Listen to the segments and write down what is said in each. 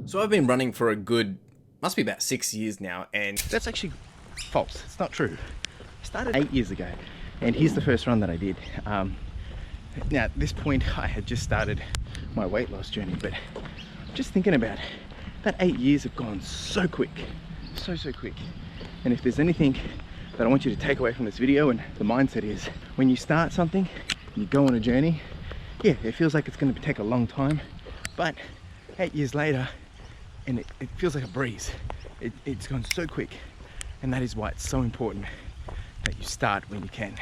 So I've been running for a good, must be about 6 years now, and That's actually false. It's not true. I started 8 years ago, and here's the first run that I did. Now, at this point, I had just started my weight loss journey, but just thinking about it, that 8 years have gone so quick, so quick. And if there's anything that I want you to take away from this video, and the mindset is, when you start something, you go on a journey, yeah, it feels like it's going to take a long time, but 8 years later, and it feels like a breeze. It's gone so quick, and that is why it's so important that you start when you can,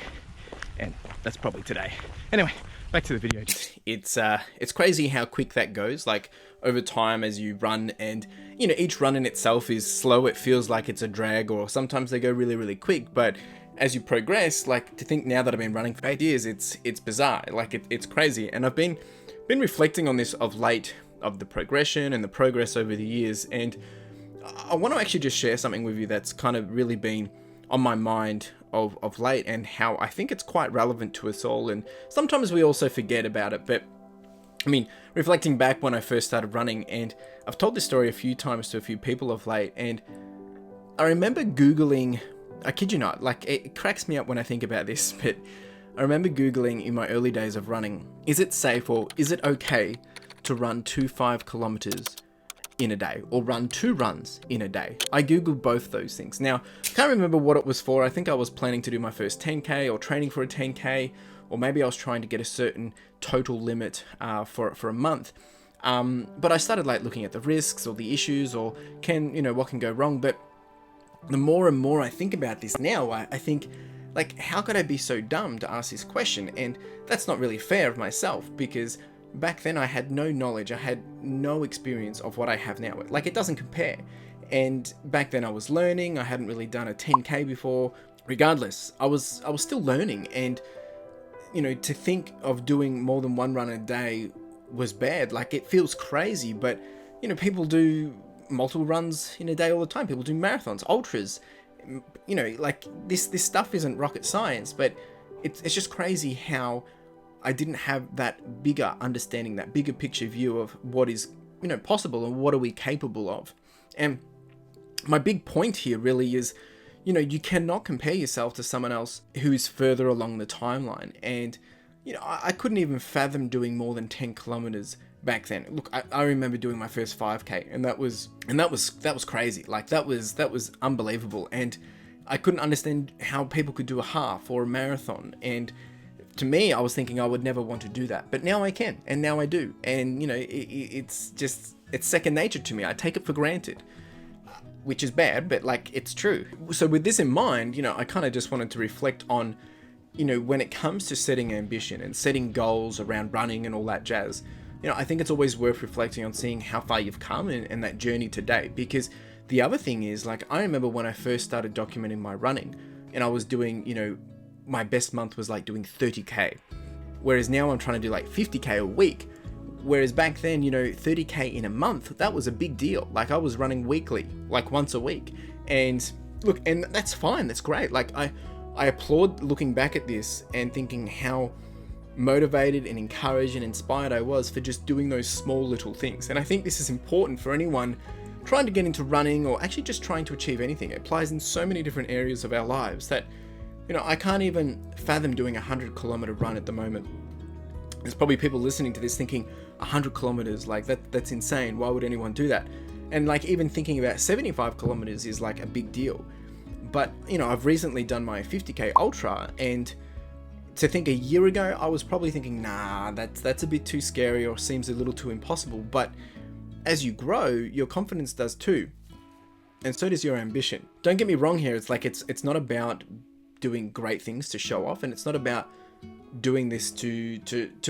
and that's probably today. Anyway, back to the video. it's crazy how quick that goes. Like over time as you run, and you know, each run in itself is slow. It feels like it's a drag, or sometimes they go really quick. But as you progress, like to think now that I've been running for 8 years, it's bizarre. Like it's crazy, and I've been reflecting on this of late, of the progression and the progress over the years, and I want to actually just share something with you that's kind of really been on my mind of late, and how I think it's quite relevant to us all, and sometimes we also forget about it. But I mean, reflecting back when I first started running, and I've told this story a few times to a few people of late, and I remember Googling, I kid you not, like it cracks me up when I think about this, but I remember Googling in my early days of running, is it safe or is it okay to run 5 kilometers in a day, or run 2 runs in a day? I googled both those things. Now, I can't remember what it was for. I think I was planning to do my first 10k, or training for a 10k, or maybe I was trying to get a certain total limit for a month. But I started like looking at the risks or the issues, or what can go wrong. But the more and more I think about this now, I think, like, how could I be so dumb to ask this question? And that's not really fair of myself, because back then I had no knowledge, I had no experience of what I have now. Like, it doesn't compare. And back then I was learning, I hadn't really done a 10k before. Regardless, I was still learning, and to think of doing more than 1 run a day was bad. Like, it feels crazy, but people do multiple runs in a day all the time. People do marathons, ultras, like this stuff isn't rocket science, but it's just crazy how I didn't have that bigger understanding, that bigger picture view of what is, possible, and what are we capable of. And my big point here really is, you cannot compare yourself to someone else who's further along the timeline. And, I couldn't even fathom doing more than 10 kilometers back then. Look, I remember doing my first 5k, and that was crazy. Like, that was unbelievable. And I couldn't understand how people could do a half or a marathon. And to me, I was thinking I would never want to do that, but now I can, and now I do. And it's second nature to me. I take it for granted, which is bad, but like, it's true. So with this in mind, I kind of just wanted to reflect on, when it comes to setting ambition and setting goals around running and all that jazz, I think it's always worth reflecting on seeing how far you've come and that journey to date. Because the other thing is, like, I remember when I first started documenting my running, and I was doing, my best month was like doing 30k, whereas now I'm trying to do like 50k a week. Whereas back then, 30k in a month, that was a big deal. Like, I was running weekly, like once a week. And look, and that's fine, that's great. Like, I applaud looking back at this and thinking how motivated and encouraged and inspired I was for just doing those small little things. And I think this is important for anyone trying to get into running, or actually just trying to achieve anything. It applies in so many different areas of our lives that, I can't even fathom doing a 100-kilometer run at the moment. There's probably people listening to this thinking 100 kilometers, like that's insane. Why would anyone do that? And like, even thinking about 75 kilometers is like a big deal. But, I've recently done my 50k ultra, and to think a year ago, I was probably thinking, nah, that's a bit too scary, or seems a little too impossible. But as you grow, your confidence does too. And so does your ambition. Don't get me wrong here. It's like, it's not about doing great things to show off, and it's not about doing this to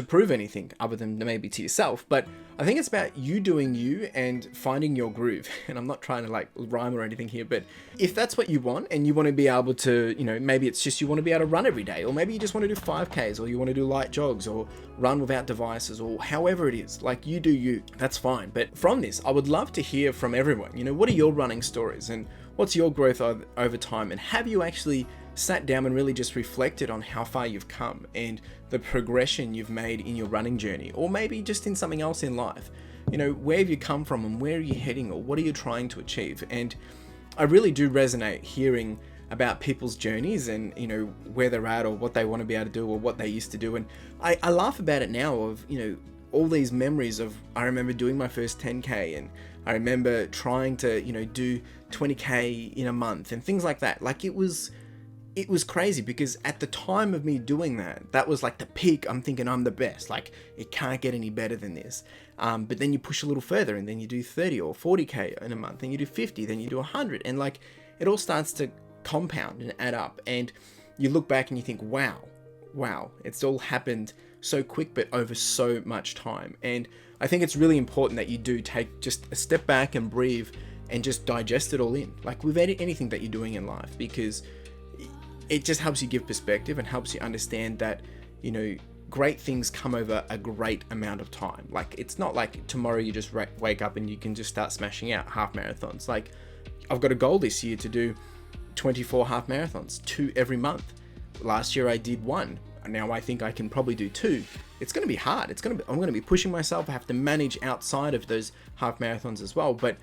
prove anything other than maybe to yourself. But I think it's about you doing you and finding your groove. And I'm not trying to like rhyme or anything here, but if that's what you want, and you want to be able to, maybe it's just you want to be able to run every day, or maybe you just want to do 5Ks, or you want to do light jogs, or run without devices, or however it is, like, you do you, that's fine. But from this, I would love to hear from everyone. What are your running stories, and what's your growth over time? And have you actually sat down and really just reflected on how far you've come and the progression you've made in your running journey, or maybe just in something else in life. You know, where have you come from and where are you heading, or what are you trying to achieve? And I really do resonate hearing about people's journeys and, you know, where they're at or what they want to be able to do or what they used to do. And I laugh about it now of, you know, all these memories of, I remember doing my first 10K, and I remember trying to, you know, do 20K in a month and things like that. Like it was crazy, because at the time of me doing that, that was like the peak. I'm thinking I'm the best, like it can't get any better than this. But then you push a little further and then you do 30 or 40K in a month, and you do 50, then you do 100, and like it all starts to compound and add up, and you look back and you think, wow, it's all happened so quick but over so much time. And I think it's really important that you do take just a step back and breathe and just digest it all in, like with anything that you're doing in life, because it just helps you give perspective and helps you understand that, you know, great things come over a great amount of time. Like it's not like tomorrow you just wake up and you can just start smashing out half marathons. Like I've got a goal this year to do 24 half marathons, 2 every month. Last year I did 1. Now I think I can probably do 2. It's going to be hard. I'm going to be pushing myself. I have to manage outside of those half marathons as well, but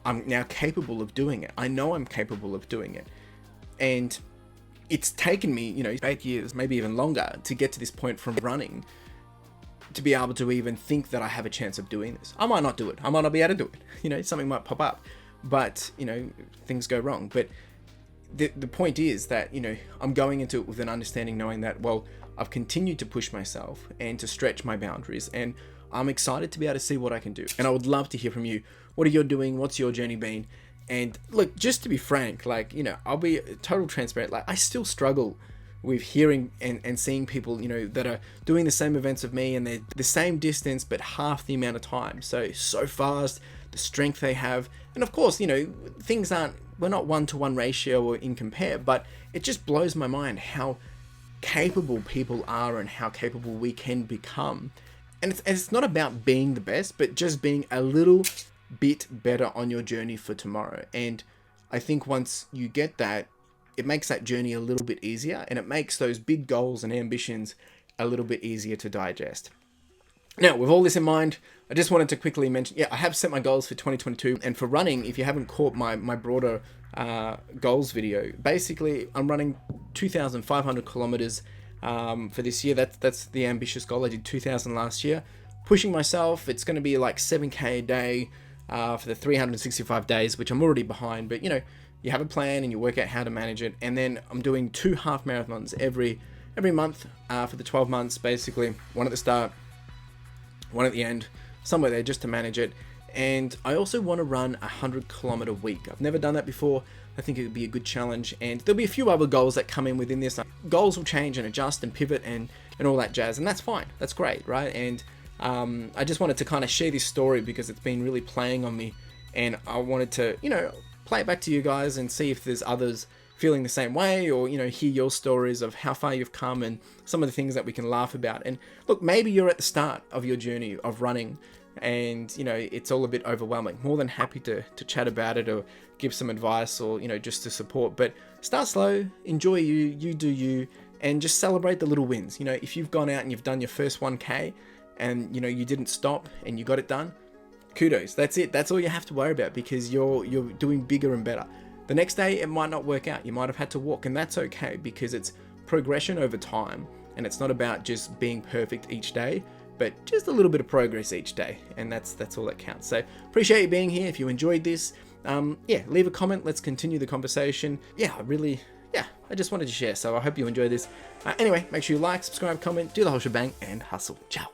I'm now capable of doing it. I know I'm capable of doing it. And it's taken me, you know, 8 years, maybe even longer, to get to this point from running to be able to even think that I have a chance of doing this. I might not do it. I might not be able to do it. You know, something might pop up, but, you know, things go wrong. But the point is that, you know, I'm going into it with an understanding, knowing that, well, I've continued to push myself and to stretch my boundaries, and I'm excited to be able to see what I can do. And I would love to hear from you. What are you doing? What's your journey been? And look, just to be frank, like, you know, I'll be total transparent. Like I still struggle with hearing and seeing people, you know, that are doing the same events of me, and they're the same distance, but half the amount of time. So fast, the strength they have. And of course, you know, we're not 1-to-1 ratio or in compare, but it just blows my mind how capable people are and how capable we can become. And it's not about being the best, but just being a little bit better on your journey for tomorrow. And I think once you get that, it makes that journey a little bit easier, and it makes those big goals and ambitions a little bit easier to digest. Now, with all this in mind, I just wanted to quickly mention, I have set my goals for 2022. And for running, if you haven't caught my broader goals video, basically I'm running 2,500 kilometers for this year. That's the ambitious goal. I did 2,000 last year. Pushing myself, it's going to be like 7K a day for the 365 days, which I'm already behind. But, you know, you have a plan and you work out how to manage it. And then I'm doing 2 half marathons every month for the 12 months, basically. One at the start, one at the end, somewhere there, just to manage it. And I also want to run a 100-kilometer week. I've never done that before. I think it would be a good challenge, and there'll be a few other goals that come in within this. Goals will change and adjust and pivot and all that jazz, and that's fine. That's great, right? And I just wanted to kind of share this story because it's been really playing on me, and I wanted to, you know, play it back to you guys and see if there's others feeling the same way, or, you know, hear your stories of how far you've come and some of the things that we can laugh about. And look, maybe you're at the start of your journey of running and, you know, it's all a bit overwhelming. More than happy to chat about it or give some advice or, you know, just to support. But start slow, enjoy you do you, and just celebrate the little wins. You know, if you've gone out and you've done your first 1K and, you know, you didn't stop and you got it done, kudos. That's it. That's all you have to worry about, because you're doing bigger and better. The next day, it might not work out. You might have had to walk, and that's okay, because it's progression over time, and it's not about just being perfect each day, but just a little bit of progress each day, and that's all that counts. So appreciate you being here. If you enjoyed this, leave a comment. Let's continue the conversation. I just wanted to share, so I hope you enjoyed this. Anyway, make sure you like, subscribe, comment, do the whole shebang, and hustle. Ciao.